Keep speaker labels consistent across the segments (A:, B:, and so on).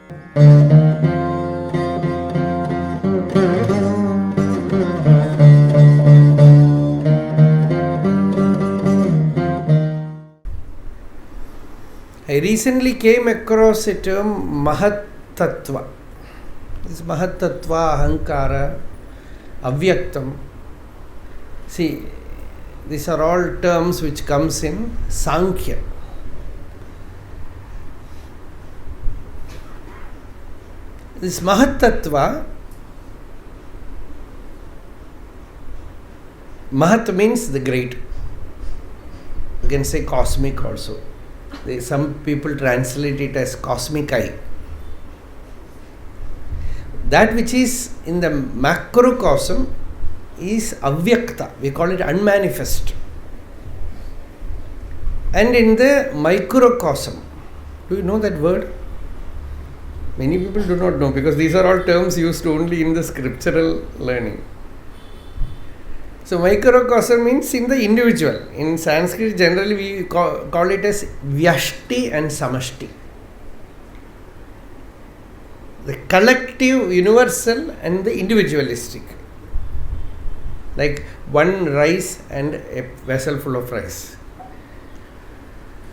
A: I recently came across a term Mahat Tattva. This Mahat Tattva, Ahankara, Avyaktam. See, these are all terms which comes in Sankhya. This Mahat Tattva, Mahat means the great. You can say cosmic also. Some people translate it as cosmic eye. That which is in the macrocosm is avyakta. We call it unmanifest. And in the microcosm, do you know that word? Many people do not know, because these are all terms used only in the scriptural learning. So microcosm means in the individual. In Sanskrit generally we call it as Vyashti and Samashti. The collective, universal and the individualistic. Like one rice and a vessel full of rice.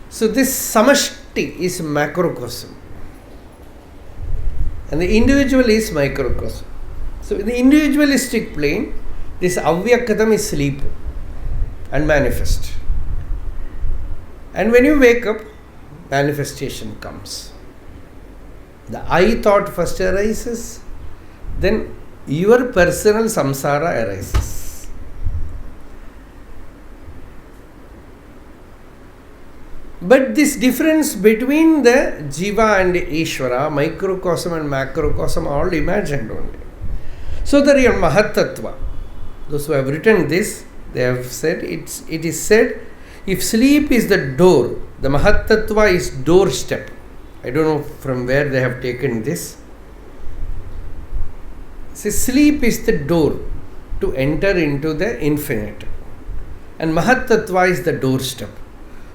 A: So this Samashti is macrocosm. And the individual is microcosm. So in the individualistic plane, this avyaktam is sleep, unmanifest. And when you wake up, manifestation comes. The I thought first arises, then your personal samsara arises. But this difference between the Jiva and Ishvara, microcosm and macrocosm, all imagined only. So the real Mahat Tattva, those who have written this, they have said, it is said, if sleep is the door, the Mahat Tattva is doorstep. I don't know from where they have taken this. So sleep is the door to enter into the infinite. And Mahat Tattva is the doorstep.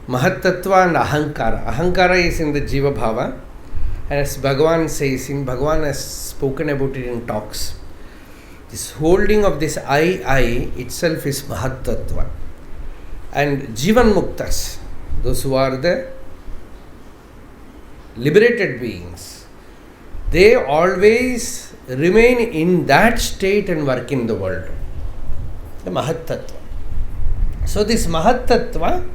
A: Mahat Tattva and Ahankara. Ahankara is in the Jiva Bhava. And as Bhagavan says, Bhagavan has spoken about it in talks. This holding of this I itself is Mahat Tattva. And Jivan Muktas, those who are the liberated beings, they always remain in that state and work in the world. The Mahat Tattva. So this Mahat Tattva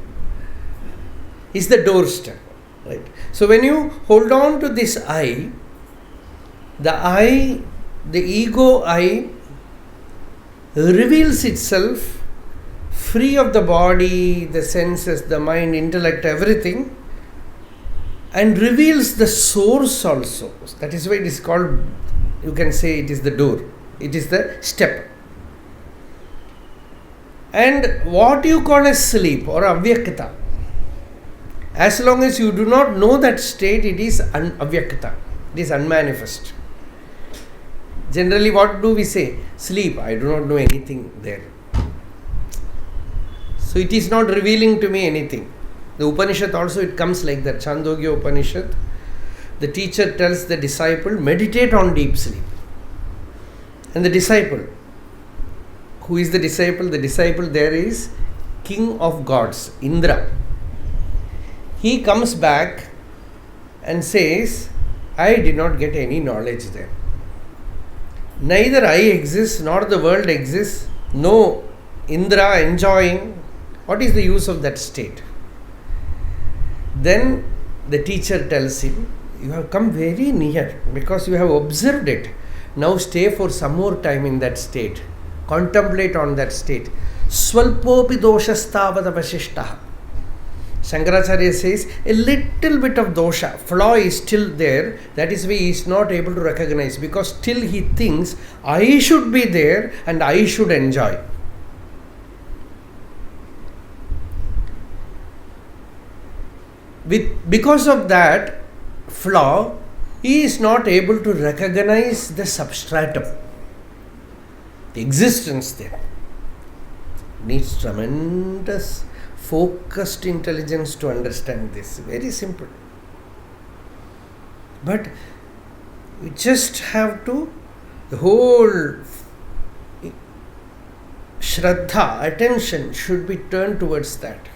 A: is the doorstep. Right? So when you hold on to this I, the ego I reveals itself free of the body, the senses, the mind, intellect, everything, and reveals the source also. That is why it is called, you can say it is the door, it is the step. And what you call as sleep or avyakta, as long as you do not know that state, it is avyakta, it is unmanifest. Generally, what do we say? Sleep, I do not know anything there. So it is not revealing to me anything. The Upanishad also, it comes like that. Chandogya Upanishad, the teacher tells the disciple, meditate on deep sleep. And the disciple, who is the disciple? The disciple there is king of gods, Indra. He comes back and says, I did not get any knowledge there. Neither I exist nor the world exists. No Indra enjoying. What is the use of that state? Then the teacher tells him, you have come very near because you have observed it. Now stay for some more time in that state. Contemplate on that state. Swalpopi doshastavad avashishtaha. Shankaracharya says, a little bit of dosha, flaw is still there. That is why he is not able to recognize, because still he thinks, I should be there and I should enjoy. Because of that flaw, he is not able to recognize the substratum, the existence there. Needs tremendous focused intelligence to understand this. Very simple. But You just have to, the whole Shraddha, attention should be turned towards that.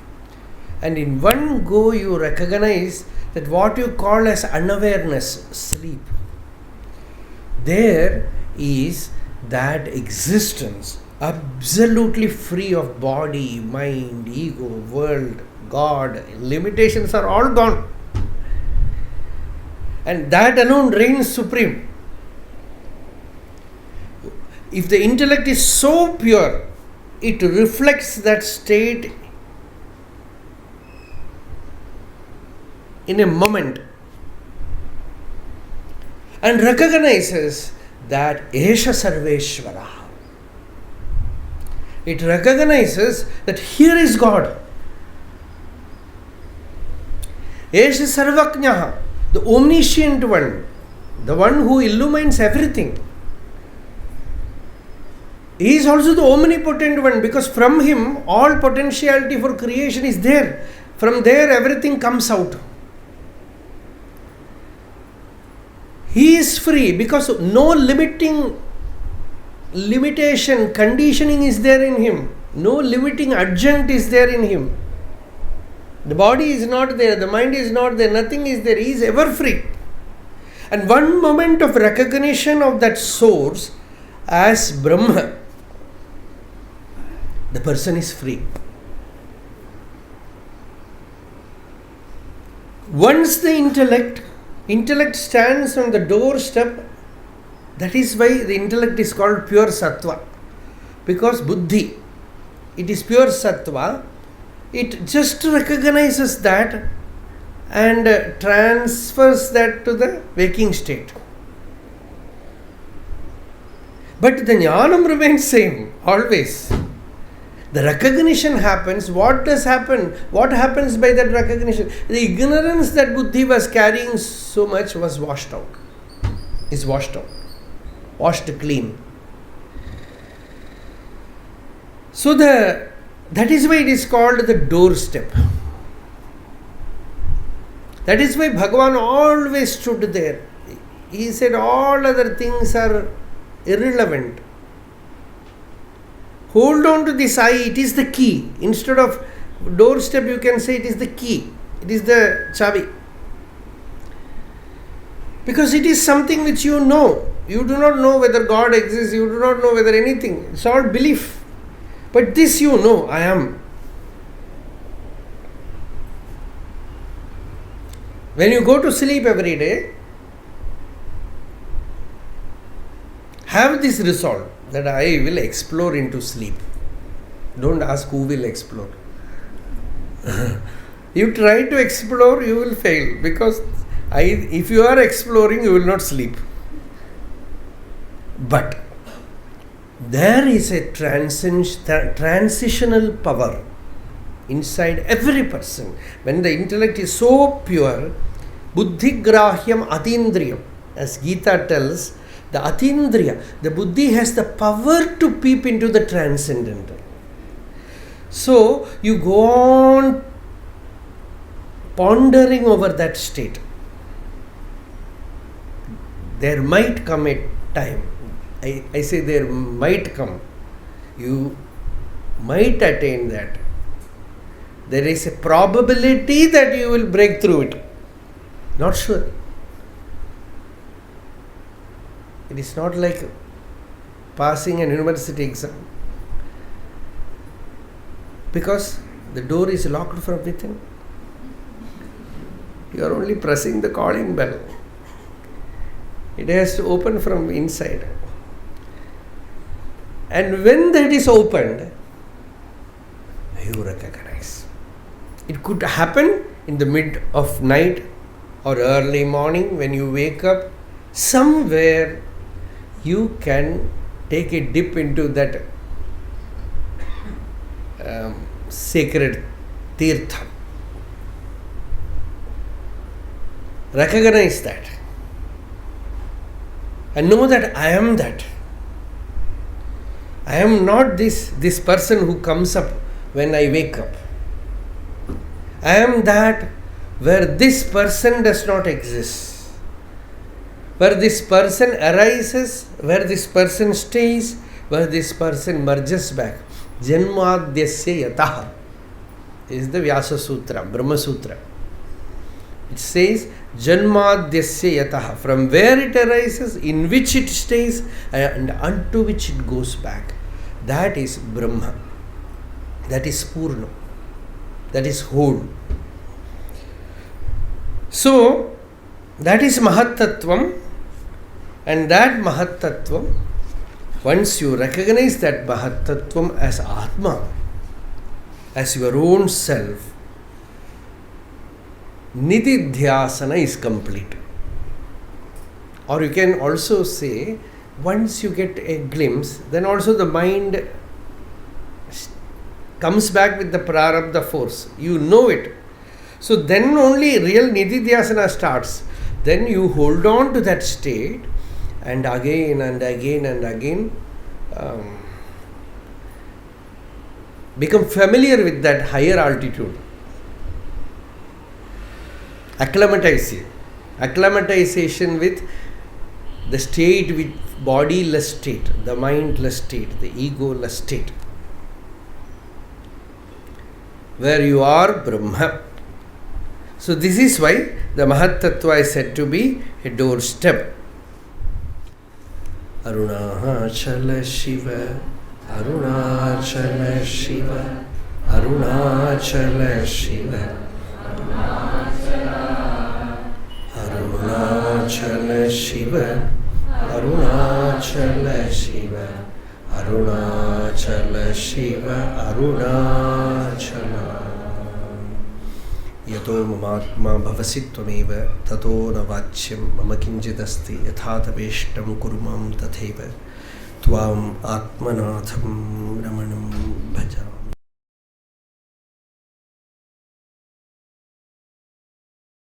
A: And in one go you recognize that what you call as unawareness, sleep, there is that existence absolutely free of body, mind, ego, world, God. Limitations are all gone. And that alone reigns supreme. If the intellect is so pure, it reflects that state in a moment and recognizes that Esha Sarveshwara. It recognizes that here is God. Esha Sarvajnaha, the omniscient one, the one who illumines everything. He is also the omnipotent one, because from him all potentiality for creation is there. From there everything comes out. He is free because no limitation, conditioning is there in him. No limiting adjunct is there in him. The body is not there, the mind is not there, nothing is there. He is ever free. And one moment of recognition of that source as Brahma, the person is free. Once the intellect stands on the doorstep, that is why the intellect is called pure sattva. Because buddhi, it is pure sattva, it just recognizes that and transfers that to the waking state. But the jnanam remains same, always. The recognition happens. What does happen? What happens by that recognition? The ignorance that buddhi was carrying so much was washed out. Is washed out. Washed clean. So that is why it is called the doorstep. That is why Bhagavan always stood there. He said all other things are irrelevant. Hold on to this eye, it is the key. Instead of doorstep, you can say it is the key. It is the chavi. Because it is something which you know. You do not know whether God exists, you do not know whether anything. It's all belief. But this you know, I am. When you go to sleep every day, have this resolve that I will explore into sleep. Don't ask who will explore. You try to explore, you will fail, because if you are exploring, you will not sleep. But there is a transitional power inside every person. When the intellect is so pure, buddhigrahyam atindriyam, as Gita tells, the atindriya, the buddhi has the power to peep into the transcendental. So you go on pondering over that state. There might come a time, I say there might come, you might attain that. There is a probability that you will break through it. Not sure. It is not like passing an university exam. Because the door is locked from within. You are only pressing the calling bell. It has to open from inside. And when that is opened, you recognize. It could happen in the mid of night or early morning when you wake up. Somewhere you can take a dip into that sacred tirtha. Recognize that. And know that I am that. I am not this person who comes up when I wake up. I am that where this person does not exist. Where this person arises, where this person stays, where this person merges back. Janmadyasya yataha is the Vyasa Sutra, Brahma Sutra. It says Janmadyasya yataha, from where it arises, in which it stays, and unto which it goes back. That is Brahma. That is Purna. That is whole. So, that is Mahattattvam, and that Mahattattvam, once you recognize that Mahattattvam as Atma, as your own self, Nididhyasana is complete. Or you can also say, once you get a glimpse, then also the mind comes back with the prarabdha force. You know it. So then only real Nididhyasana starts. Then you hold on to that state and again and again and again become familiar with that higher altitude. Acclimatization with the state, with bodiless state, the mindless state, the egoless state, where you are Brahma. So this is why the Mahattattva is said to be a doorstep. Arunachala Shiva, Arunachala Shiva, Arunachala Shiva, Arunachala Shiva, Arunachala Shiva, Arunachala Shiva, Arunachala. Yato mamatma bhavasi tvameva tato na vachyam mama kinchidasti yatha tapeshtam kurumam tatheva tvam atmanatham